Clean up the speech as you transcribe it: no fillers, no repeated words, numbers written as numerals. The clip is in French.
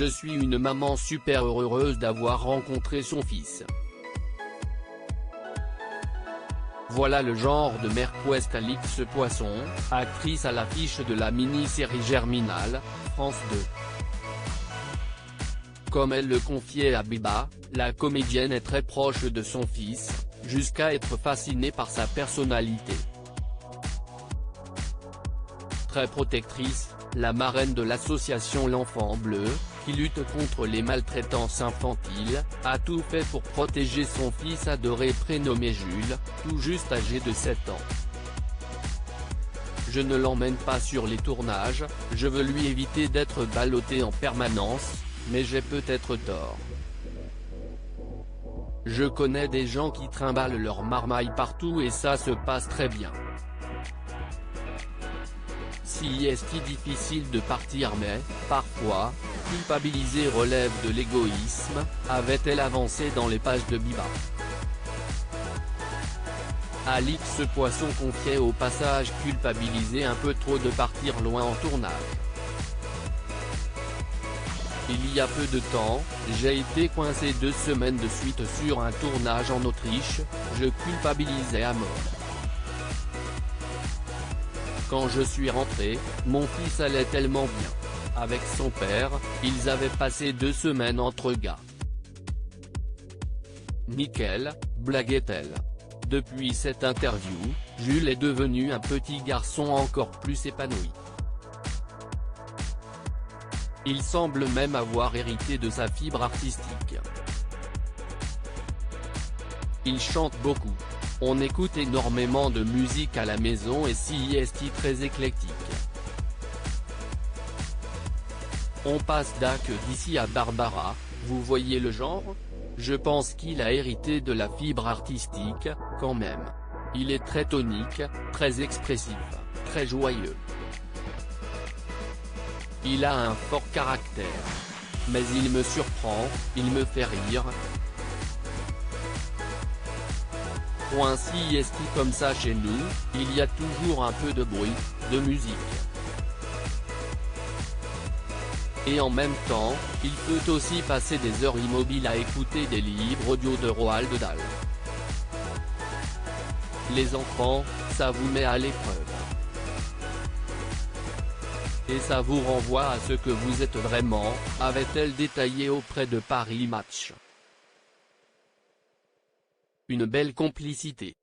Je suis une maman super heureuse d'avoir rencontré son fils. Voilà le genre de mère qu'est Alix Poisson, actrice à l'affiche de la mini-série Germinal, France 2. Comme elle le confiait à Biba, la comédienne est très proche de son fils, jusqu'à être fascinée par sa personnalité. Très protectrice, la marraine de l'association L'Enfant Bleu, qui lutte contre les maltraitances infantiles, a tout fait pour protéger son fils adoré prénommé Jules, tout juste âgé de 7 ans. Je ne l'emmène pas sur les tournages, je veux lui éviter d'être ballotté en permanence, mais j'ai peut-être tort. Je connais des gens qui trimballent leur marmaille partout et ça se passe très bien. Si est difficile de partir mais, parfois, culpabiliser relève de l'égoïsme, avait-elle avancé dans les pages de Biba. Alix Poisson confiait au passage culpabiliser un peu trop de partir loin en tournage. Il y a peu de temps, j'ai été coincé 2 semaines de suite sur un tournage en Autriche, je culpabilisais à mort. Quand je suis rentré, mon fils allait tellement bien. Avec son père, ils avaient passé 2 semaines entre gars. Nickel, blaguait-elle. Depuis cette interview, Jules est devenu un petit garçon encore plus épanoui. Il semble même avoir hérité de sa fibre artistique. Il chante beaucoup. On écoute énormément de musique à la maison et si est très éclectique. On passe d'ici à Barbara, vous voyez le genre? Je pense qu'il a hérité de la fibre artistique, quand même. Il est très tonique, très expressif, très joyeux. Il a un fort caractère. Mais il me surprend, il me fait rire. Si est comme ça chez nous, il y a toujours un peu de bruit, de musique. Et en même temps, il peut aussi passer des heures immobiles à écouter des livres audio de Roald Dahl. Les enfants, ça vous met à l'épreuve. Et ça vous renvoie à ce que vous êtes vraiment, avait-elle détaillé auprès de Paris Match. Une belle complicité.